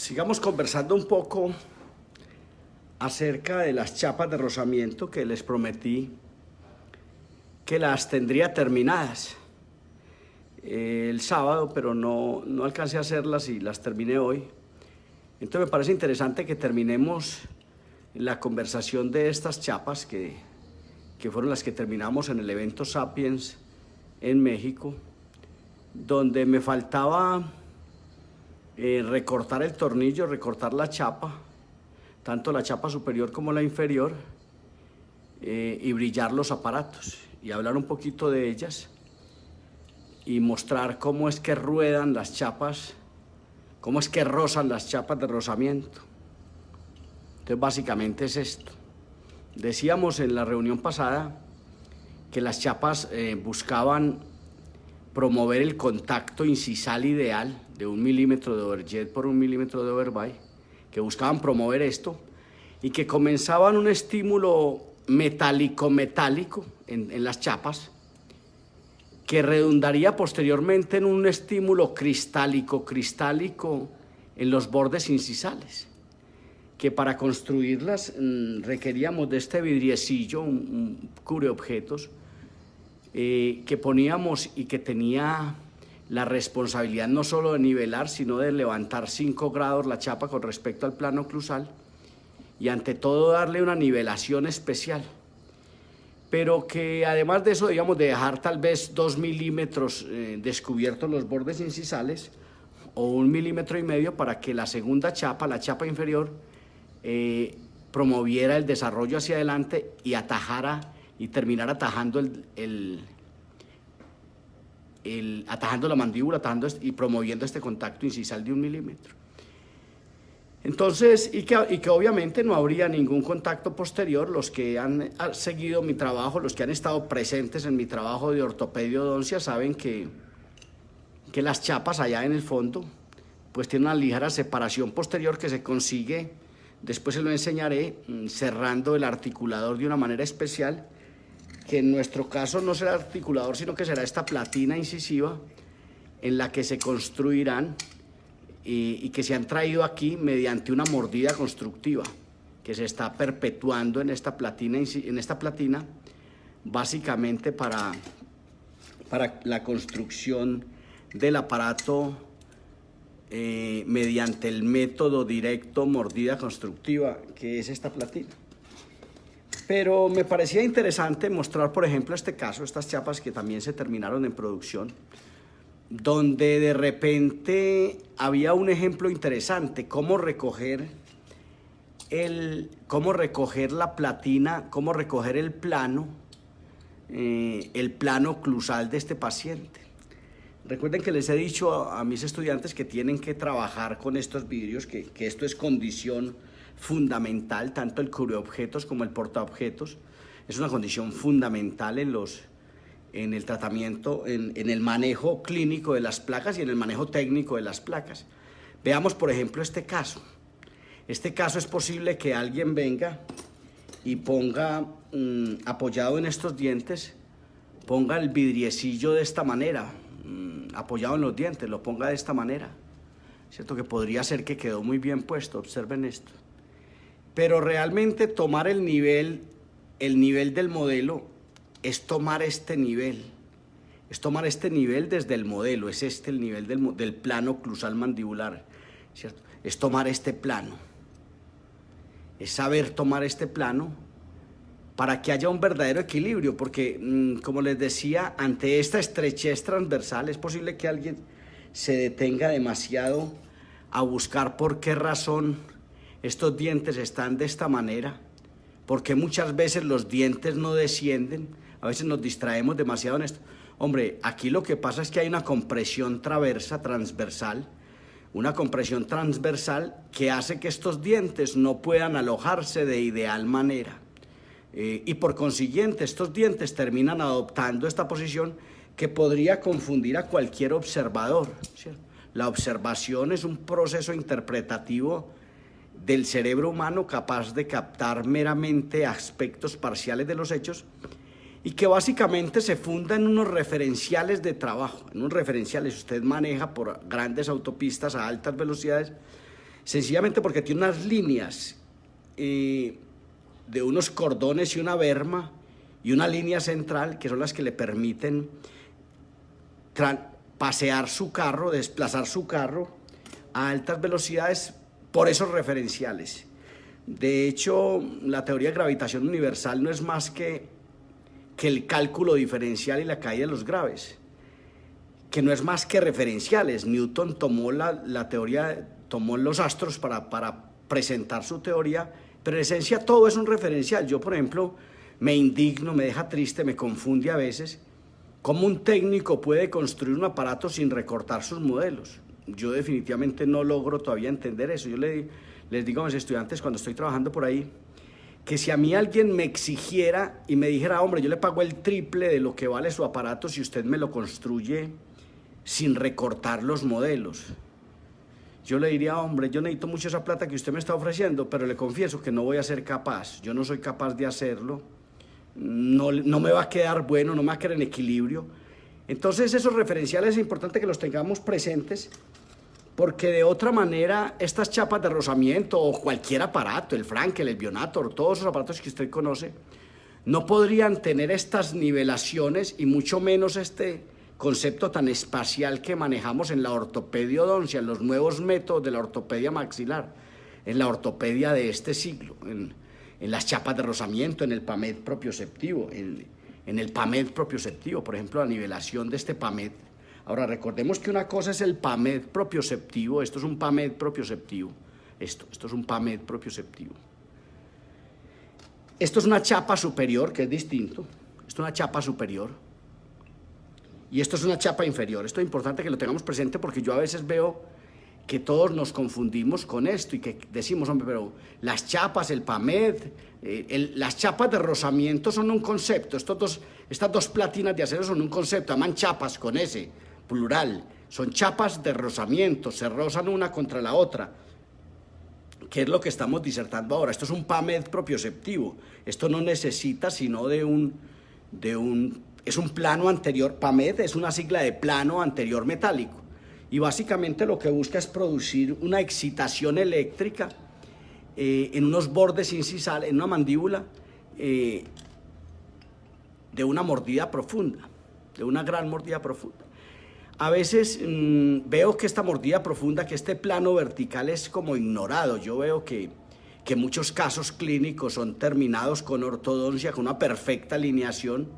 Sigamos conversando un poco acerca de las chapas de rozamiento que les prometí que las tendría terminadas el sábado, pero no alcancé a hacerlas y las terminé hoy. Entonces me parece interesante que terminemos la conversación de estas chapas que fueron las que terminamos en el evento Sapiens en México, donde me faltaba recortar el tornillo, recortar la chapa, tanto la chapa superior como la inferior, y brillar los aparatos y hablar un poquito de ellas y mostrar cómo es que ruedan las chapas, cómo es que rozan las chapas de rozamiento. Entonces básicamente es esto. Decíamos en la reunión pasada que las chapas buscaban promover el contacto incisal ideal de 1 milímetro de overjet por 1 milímetro de overbay, que buscaban promover esto y que comenzaban un estímulo metálico en las chapas que redundaría posteriormente en un estímulo cristálico en los bordes incisales, que para construirlas requeríamos de este vidriecillo, un cubreobjetos, que poníamos y que tenía la responsabilidad no solo de nivelar, sino de levantar 5 grados la chapa con respecto al plano oclusal y ante todo darle una nivelación especial, pero que además de eso debíamos de dejar tal vez 2 milímetros descubiertos los bordes incisales o 1,5 milímetros para que la segunda chapa, la chapa inferior, promoviera el desarrollo hacia adelante y atajara y terminar atajando atajando la mandíbula, y promoviendo este contacto incisal de 1 milímetro. Entonces, y que obviamente no habría ningún contacto posterior. Los que han seguido mi trabajo, los que han estado presentes en mi trabajo de ortopedia odoncia, saben que las chapas allá en el fondo pues tienen una ligera separación posterior que se consigue, después se lo enseñaré, cerrando el articulador de una manera especial, que en nuestro caso no será articulador, sino que será esta platina incisiva en la que se construirán y que se han traído aquí mediante una mordida constructiva que se está perpetuando en esta platina básicamente para la construcción del aparato mediante el método directo mordida constructiva, que es esta platina. Pero me parecía interesante mostrar, por ejemplo, este caso, estas chapas que también se terminaron en producción, donde de repente había un ejemplo interesante, cómo recoger la platina, cómo recoger el plano oclusal de este paciente. Recuerden que les he dicho a mis estudiantes que tienen que trabajar con estos vidrios, que esto es condición fundamental, tanto el cubreobjetos como el portaobjetos. Es una condición fundamental en el tratamiento, en el manejo clínico de las placas y en el manejo técnico de las placas. Veamos, por ejemplo, este caso. Este caso es posible que alguien venga y ponga, apoyado en estos dientes, ponga el vidriecillo de esta manera, apoyado en los dientes, lo ponga de esta manera. ¿Cierto? Que podría ser que quedó muy bien puesto, observen esto. Pero realmente tomar el nivel del modelo es tomar este nivel. Es tomar este nivel desde el modelo, es este el nivel del plano oclusal mandibular, ¿cierto? Es tomar este plano. Es saber tomar este plano para que haya un verdadero equilibrio, porque, como les decía, ante esta estrechez transversal es posible que alguien se detenga demasiado a buscar por qué razón estos dientes están de esta manera, porque muchas veces los dientes no descienden, a veces nos distraemos demasiado en esto. Hombre, aquí lo que pasa es que hay una compresión transversal, una compresión transversal que hace que estos dientes no puedan alojarse de ideal manera. Y por consiguiente estos dientes terminan adoptando esta posición que podría confundir a cualquier observador, ¿cierto? La observación es un proceso interpretativo del cerebro humano capaz de captar meramente aspectos parciales de los hechos y que básicamente se funda en unos referenciales de trabajo, en unos referenciales. Usted maneja por grandes autopistas a altas velocidades sencillamente porque tiene unas líneas de unos cordones y una berma y una línea central que son las que le permiten pasear su carro, desplazar su carro a altas velocidades por esos referenciales. De hecho, la teoría de gravitación universal no es más que el cálculo diferencial y la caída de los graves, que no es más que referenciales. Newton tomó la teoría, tomó los astros para presentar su teoría, pero en esencia todo es un referencial. Yo, por ejemplo, me indigno, me deja triste, me confunde a veces cómo un técnico puede construir un aparato sin recortar sus modelos. Yo definitivamente no logro todavía entender eso. Yo les digo a mis estudiantes cuando estoy trabajando por ahí, que si a mí alguien me exigiera y me dijera, hombre, yo le pago el triple de lo que vale su aparato si usted me lo construye sin recortar los modelos, yo le diría, hombre, yo necesito mucho esa plata que usted me está ofreciendo, pero le confieso que no voy a ser capaz, yo no soy capaz de hacerlo, no me va a quedar bueno, no me va a quedar en equilibrio. Entonces esos referenciales es importante que los tengamos presentes, porque de otra manera estas chapas de rozamiento o cualquier aparato, el Frankel, el Bionator, todos esos aparatos que usted conoce, no podrían tener estas nivelaciones y mucho menos este concepto tan espacial que manejamos en la ortopedia odoncia, en los nuevos métodos de la ortopedia maxilar, en la ortopedia de este siglo, en las chapas de rozamiento, en el PAMED propioceptivo, en el PAMED propioceptivo, por ejemplo, la nivelación de este PAMED. Ahora, recordemos que una cosa es el PAMED propioceptivo, esto es un PAMED propioceptivo, esto es un PAMED propioceptivo. Esto es una chapa superior, que es distinto, esto es una chapa superior, y esto es una chapa inferior. Esto es importante que lo tengamos presente porque yo a veces veo que todos nos confundimos con esto y que decimos, hombre, pero las chapas, el PAMED, las chapas de rozamiento son un concepto, estas dos platinas de acero son un concepto, llaman chapas con ese, plural, son chapas de rozamiento, se rozan una contra la otra. ¿Qué es lo que estamos disertando ahora? Esto es un PAMED propioceptivo, esto no necesita sino es un plano anterior. PAMED es una sigla de plano anterior metálico y básicamente lo que busca es producir una excitación eléctrica en unos bordes incisales, en una mandíbula de una mordida profunda, de una gran mordida profunda. A veces veo que esta mordida profunda, que este plano vertical es como ignorado. Yo veo que muchos casos clínicos son terminados con ortodoncia, con una perfecta alineación,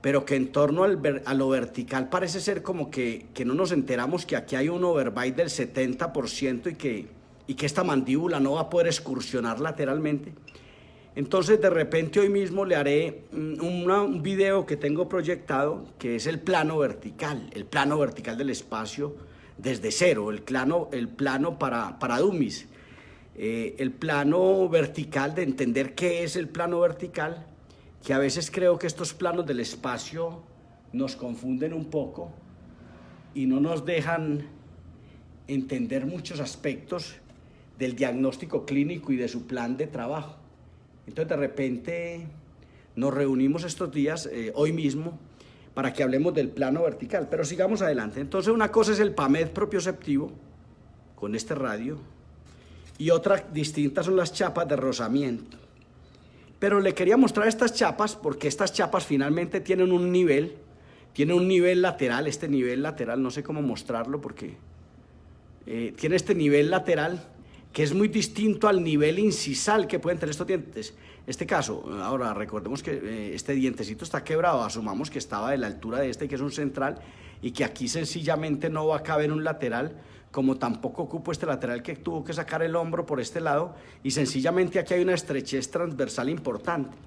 pero que en torno a lo vertical parece ser como que no nos enteramos que aquí hay un overbite del 70% y que esta mandíbula no va a poder excursionar lateralmente. Entonces de repente hoy mismo le haré un video que tengo proyectado, que es el plano vertical del espacio desde cero, el plano para dummies, el plano vertical, de entender qué es el plano vertical, que a veces creo que estos planos del espacio nos confunden un poco y no nos dejan entender muchos aspectos del diagnóstico clínico y de su plan de trabajo. Entonces de repente nos reunimos estos días, hoy mismo, para que hablemos del plano vertical, pero sigamos adelante. Entonces una cosa es el PAMED propioceptivo, con este radio, y otra distinta son las chapas de rozamiento. Pero le quería mostrar estas chapas porque estas chapas finalmente tienen un nivel lateral, este nivel lateral, no sé cómo mostrarlo porque tiene este nivel lateral que es muy distinto al nivel incisal que pueden tener estos dientes. Este caso, ahora recordemos que este dientecito está quebrado, asumamos que estaba de la altura de este, que es un central, y que aquí sencillamente no va a caber un lateral, como tampoco ocupo este lateral que tuvo que sacar el hombro por este lado, y sencillamente aquí hay una estrechez transversal importante.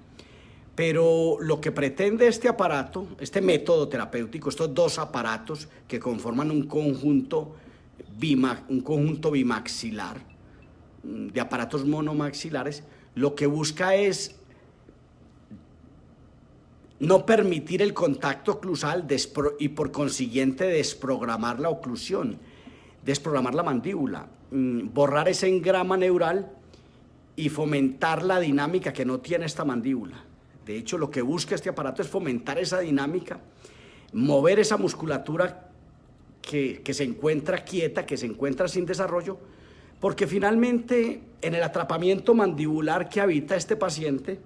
Pero lo que pretende este aparato, este método terapéutico, estos dos aparatos que conforman un conjunto bimaxilar, de aparatos monomaxilares, lo que busca es no permitir el contacto oclusal y por consiguiente desprogramar la oclusión, desprogramar la mandíbula, borrar ese engrama neural y fomentar la dinámica que no tiene esta mandíbula. De hecho, lo que busca este aparato es fomentar esa dinámica, mover esa musculatura que se encuentra quieta, que se encuentra sin desarrollo, Porque finalmente en el atrapamiento mandibular que habita este paciente,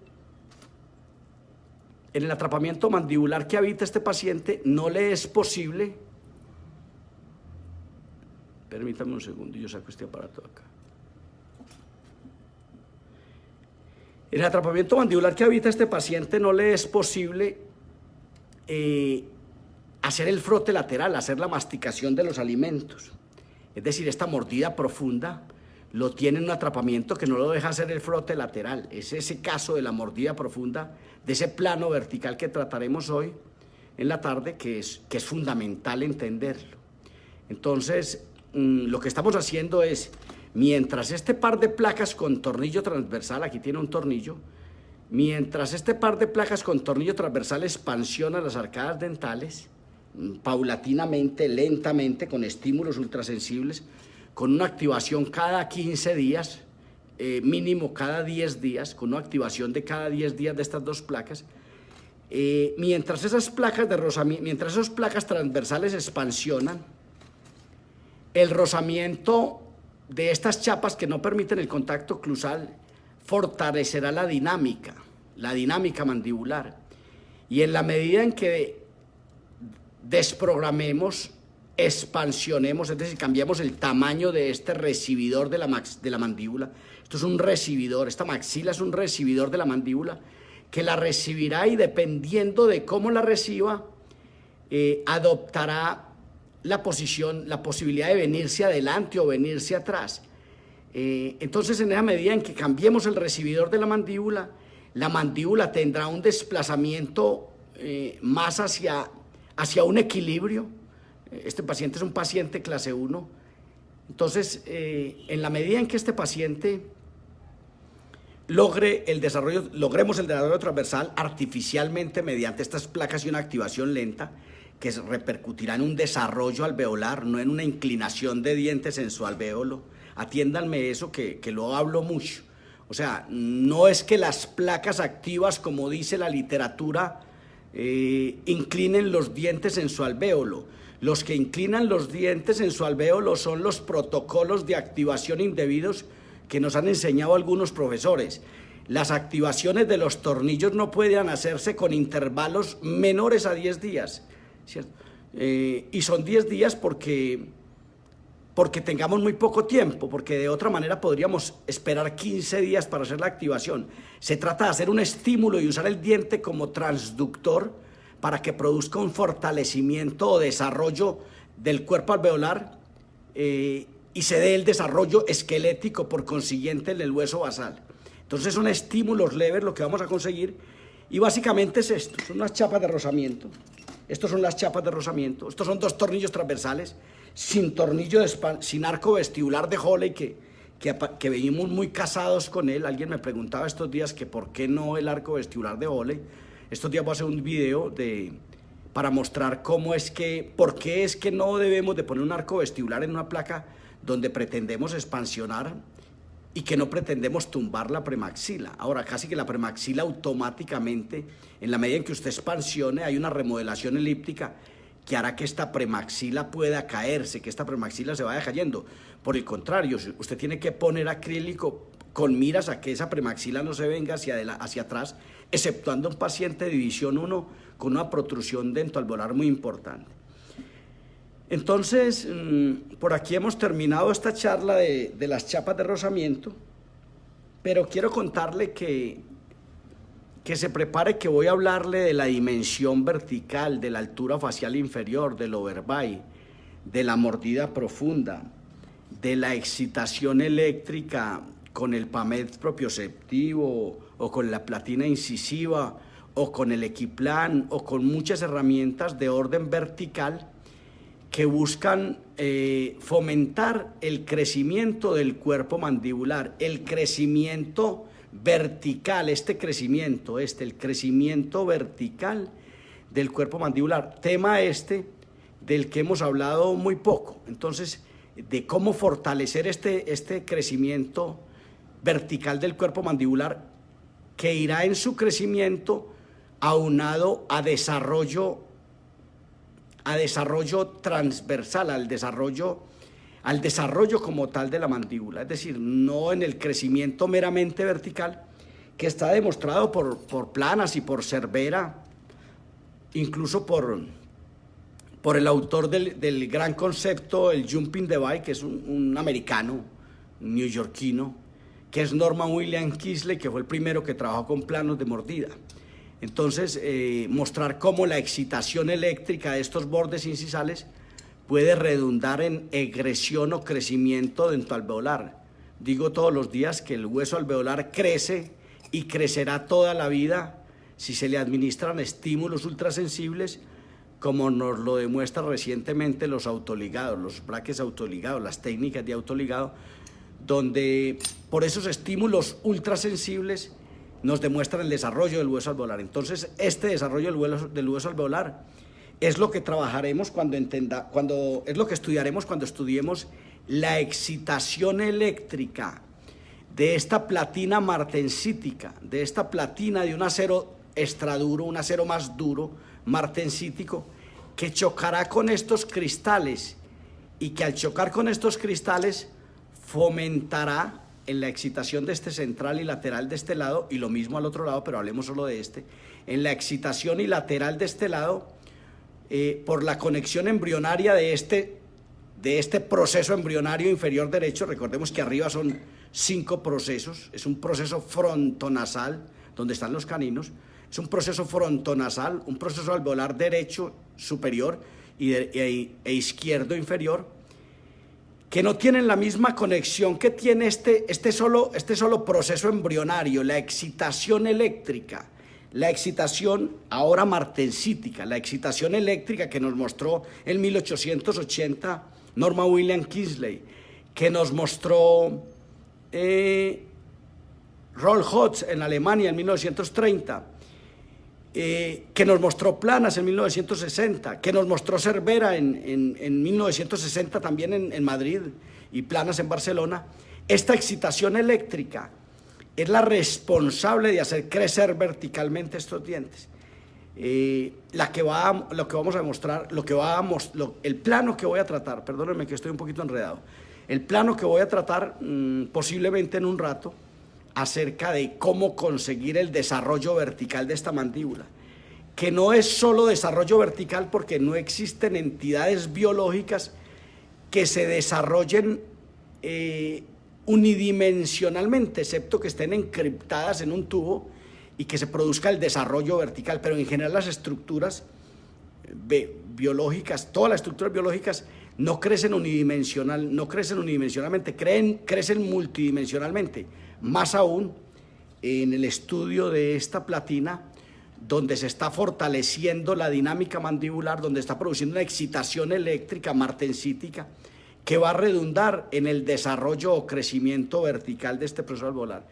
no le es posible, permítame un segundo, yo saco este aparato acá. En el atrapamiento mandibular que habita este paciente no le es posible hacer el frote lateral, hacer la masticación de los alimentos. Es decir, esta mordida profunda lo tiene en un atrapamiento que no lo deja hacer el frote lateral. Es ese caso de la mordida profunda, de ese plano vertical que trataremos hoy en la tarde, que es fundamental entenderlo. Entonces, lo que estamos haciendo es, mientras este par de placas con tornillo transversal, aquí tiene un tornillo, mientras este par de placas con tornillo transversal expansiona las arcadas dentales, paulatinamente, lentamente, con estímulos ultrasensibles, con una activación cada 15 días, mínimo cada 10 días, con una activación de cada 10 días de estas dos placas, mientras esas placas mientras esas placas transversales expansionan, el rozamiento de estas chapas que no permiten el contacto oclusal fortalecerá la dinámica mandibular. Y en la medida en que desprogramemos, expansionemos, es decir, cambiamos el tamaño de este recibidor de la mandíbula. Esto es un recibidor, esta maxila es un recibidor de la mandíbula que la recibirá y dependiendo de cómo la reciba, adoptará la posibilidad de venirse adelante o venirse atrás. Entonces, en esa medida en que cambiemos el recibidor de la mandíbula tendrá un desplazamiento más hacia un equilibrio. Este paciente es un paciente clase 1. Entonces, en la medida en que este paciente logremos el desarrollo transversal artificialmente mediante estas placas y una activación lenta, que repercutirá en un desarrollo alveolar, no en una inclinación de dientes en su alvéolo. Atiéndanme eso que lo hablo mucho. O sea, no es que las placas activas, como dice la literatura, inclinen los dientes en su alvéolo. Los que inclinan los dientes en su alvéolo son los protocolos de activación indebidos que nos han enseñado algunos profesores. Las activaciones de los tornillos no pueden hacerse con intervalos menores a 10 días. ¿Cierto? Y son 10 días porque tengamos muy poco tiempo, porque de otra manera podríamos esperar 15 días para hacer la activación. Se trata de hacer un estímulo y usar el diente como transductor para que produzca un fortalecimiento o desarrollo del cuerpo alveolar y se dé el desarrollo esquelético por consiguiente en el hueso basal. Entonces son estímulos leves lo que vamos a conseguir y básicamente es esto, son unas chapas de rozamiento. Estos son las chapas de rozamiento. Estos son dos tornillos transversales sin sin arco vestibular de Holley que venimos muy casados con él. Alguien me preguntaba estos días que por qué no el arco vestibular de Holley. Estos días voy a hacer un video para mostrar por qué es que no debemos de poner un arco vestibular en una placa donde pretendemos expansionar y que no pretendemos tumbar la premaxila. Ahora, casi que la premaxila automáticamente, en la medida en que usted expansione, hay una remodelación elíptica que hará que esta premaxila pueda caerse, que esta premaxila se vaya cayendo. Por el contrario, usted tiene que poner acrílico con miras a que esa premaxila no se venga hacia atrás, exceptuando un paciente de división 1 con una protrusión dentoalveolar muy importante. Entonces, por aquí hemos terminado esta charla de las chapas de rozamiento, pero quiero contarle que se prepare que voy a hablarle de la dimensión vertical, de la altura facial inferior, del overbite, de la mordida profunda, de la excitación eléctrica con el PAMED propioceptivo o con la platina incisiva o con el equiplan o con muchas herramientas de orden vertical que buscan fomentar el crecimiento del cuerpo mandibular, el crecimiento vertical, el crecimiento vertical del cuerpo mandibular, tema del que hemos hablado muy poco. Entonces, de cómo fortalecer este crecimiento vertical del cuerpo mandibular que irá en su crecimiento aunado a desarrollo transversal, al desarrollo al desarrollo como tal de la mandíbula, es decir, no en el crecimiento meramente vertical, que está demostrado por Planas y por Cervera, incluso por el autor del gran concepto, el Jumping Device, que es un americano, un neoyorquino, que es Norman William Kinsey, que fue el primero que trabajó con planos de mordida. Entonces, mostrar cómo la excitación eléctrica de estos bordes incisales puede redundar en egresión o crecimiento dentoalveolar. Digo todos los días que el hueso alveolar crece y crecerá toda la vida si se le administran estímulos ultrasensibles, como nos lo demuestran recientemente los autoligados, los braques autoligados, las técnicas de autoligado, donde por esos estímulos ultrasensibles nos demuestran el desarrollo del hueso alveolar. Entonces, este desarrollo del hueso alveolar es lo que trabajaremos es lo que estudiaremos cuando estudiemos la excitación eléctrica de esta platina martensítica, de esta platina de un acero extraduro, un acero más duro, martensítico, que chocará con estos cristales y que al chocar con estos cristales fomentará en la excitación de este central y lateral de este lado, y lo mismo al otro lado, pero hablemos solo de este, en la excitación y lateral de este lado, por la conexión embrionaria de este proceso embrionario inferior derecho. Recordemos que arriba son 5 procesos, es un proceso frontonasal, donde están los caninos, es un proceso frontonasal, un proceso alveolar derecho superior e izquierdo inferior, que no tienen la misma conexión que tiene este solo proceso embrionario, la excitación eléctrica, la excitación ahora martensítica, la excitación eléctrica que nos mostró en 1880 Norman William Kinsey, que nos mostró Rolf Hodge en Alemania en 1930, que nos mostró Planas en 1960, que nos mostró Cervera en 1960 también en Madrid y Planas en Barcelona. Esta excitación eléctrica es la responsable de hacer crecer verticalmente estos dientes. Lo que vamos a demostrar, el plano que voy a tratar, perdónenme que estoy un poquito enredado, el plano que voy a tratar posiblemente en un rato, acerca de cómo conseguir el desarrollo vertical de esta mandíbula, que no es solo desarrollo vertical, porque no existen entidades biológicas que se desarrollen unidimensionalmente, excepto que estén encriptadas en un tubo y que se produzca el desarrollo vertical, pero en general las estructuras biológicas, todas las estructuras biológicas no crecen unidimensionalmente, crecen multidimensionalmente. Más aún en el estudio de esta platina, donde se está fortaleciendo la dinámica mandibular, donde está produciendo una excitación eléctrica martensítica que va a redundar en el desarrollo o crecimiento vertical de este proceso alveolar.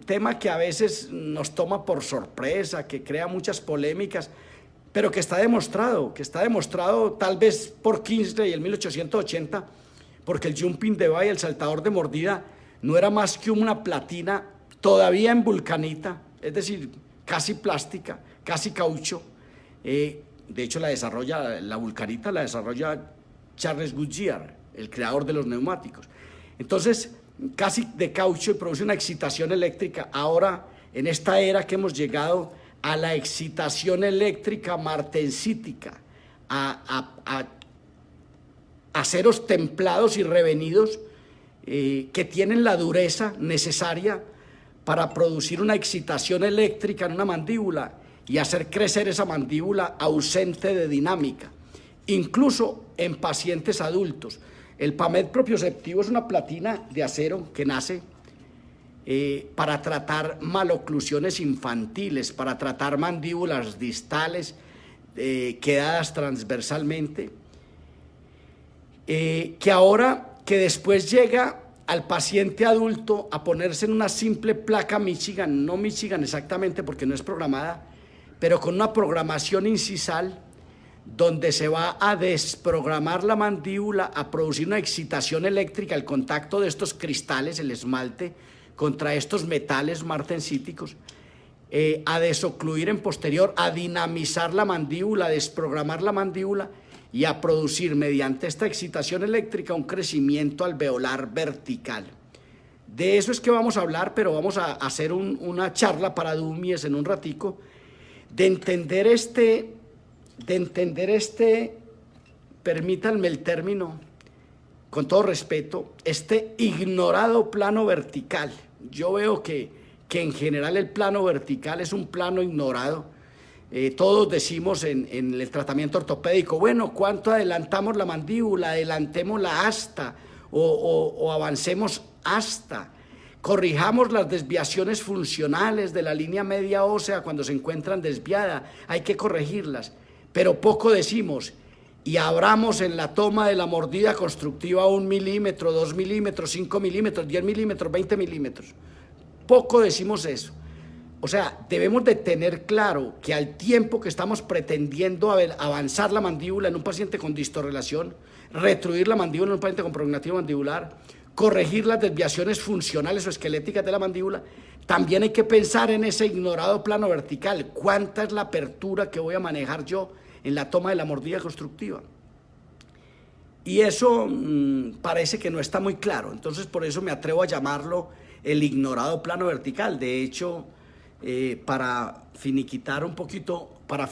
Tema que a veces nos toma por sorpresa, que crea muchas polémicas, pero que está demostrado tal vez por Kinsey en 1880, porque el Jumping Device, el saltador de mordida, no era más que una platina todavía en vulcanita, es decir, casi plástica, casi caucho. De hecho, la vulcanita la desarrolla Charles Goodyear, el creador de los neumáticos. Entonces, casi de caucho, y produce una excitación eléctrica. Ahora, en esta era que hemos llegado a la excitación eléctrica martensítica, a aceros templados y revenidos, que tienen la dureza necesaria para producir una excitación eléctrica en una mandíbula y hacer crecer esa mandíbula ausente de dinámica, incluso en pacientes adultos. El PAMED propioceptivo es una platina de acero que nace para tratar maloclusiones infantiles, para tratar mandíbulas distales quedadas transversalmente, que después llega al paciente adulto a ponerse en una simple placa Michigan, no Michigan exactamente porque no es programada, pero con una programación incisal, donde se va a desprogramar la mandíbula, a producir una excitación eléctrica, el contacto de estos cristales, el esmalte, contra estos metales martensíticos, a desocluir en posterior, a dinamizar la mandíbula, a desprogramar la mandíbula y a producir mediante esta excitación eléctrica un crecimiento alveolar vertical. De eso es que vamos a hablar, pero vamos a hacer una charla para dummies en un ratico, de entender permítanme el término, con todo respeto, este ignorado plano vertical. Yo veo que en general el plano vertical es un plano ignorado. Todos decimos en el tratamiento ortopédico, bueno, ¿cuánto adelantamos la mandíbula? Adelantémosla hasta, o avancemos hasta. Corrijamos las desviaciones funcionales de la línea media ósea cuando se encuentran desviadas, hay que corregirlas, pero poco decimos, y abramos en la toma de la mordida constructiva 1 milímetro, 2 milímetros, 5 milímetros, 10 milímetros, 20 milímetros. Poco decimos eso. O sea, debemos de tener claro que al tiempo que estamos pretendiendo avanzar la mandíbula en un paciente con distorrelación, retruir la mandíbula en un paciente con prognativo mandibular, corregir las desviaciones funcionales o esqueléticas de la mandíbula, también hay que pensar en ese ignorado plano vertical. ¿Cuánta es la apertura que voy a manejar yo en la toma de la mordida constructiva? Y eso parece que no está muy claro. Entonces, por eso me atrevo a llamarlo el ignorado plano vertical. De hecho, para finiquitar un poquito, para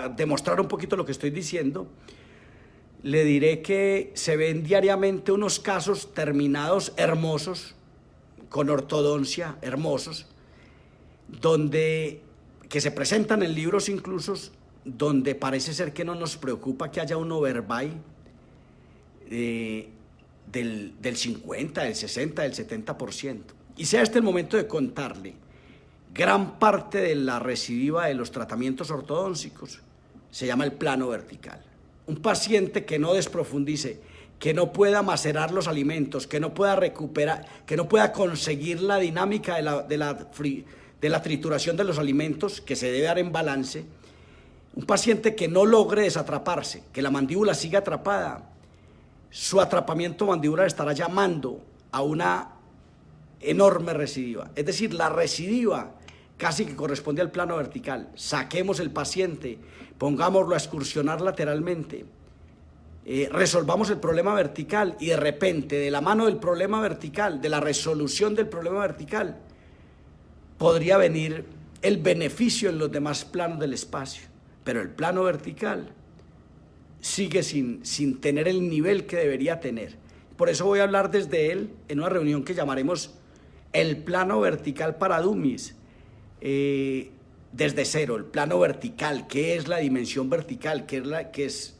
demostrar un poquito lo que estoy diciendo, le diré que se ven diariamente unos casos terminados hermosos, con ortodoncia, hermosos, que se presentan en libros incluso, donde parece ser que no nos preocupa que haya un overbuy del 50, del 60, del 70%. Y sea este el momento de contarle, gran parte de la recidiva de los tratamientos ortodóncicos se llama el plano vertical. Un paciente que no desprofundice, que no pueda macerar los alimentos, que no pueda recuperar, que no pueda conseguir la dinámica de la trituración de los alimentos, que se debe dar en balance. Un paciente que no logre desatraparse, que la mandíbula siga atrapada, su atrapamiento mandibular estará llamando a una enorme recidiva. Es decir, la recidiva casi que corresponde al plano vertical. Saquemos el paciente, pongámoslo a excursionar lateralmente, resolvamos el problema vertical y de repente, de la mano del problema vertical, de la resolución del problema vertical, podría venir el beneficio en los demás planos del espacio. Pero el plano vertical sigue sin tener el nivel que debería tener. Por eso voy a hablar desde él en una reunión que llamaremos el plano vertical para dummies. Desde cero, el plano vertical, qué es la dimensión vertical, qué es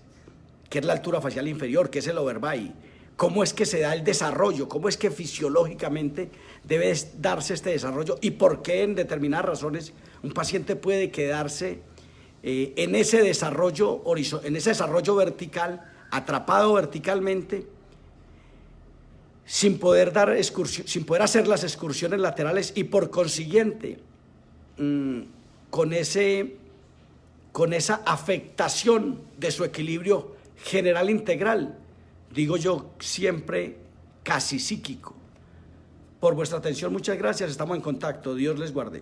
la altura facial inferior, qué es el overbuy, cómo es que se da el desarrollo, cómo es que fisiológicamente debe darse este desarrollo y por qué en determinadas razones un paciente puede quedarse en ese desarrollo vertical, atrapado verticalmente, sin poder hacer las excursiones laterales y por consiguiente con esa afectación de su equilibrio general integral, digo yo siempre casi psíquico. Por vuestra atención, muchas gracias, estamos en contacto, Dios les guarde.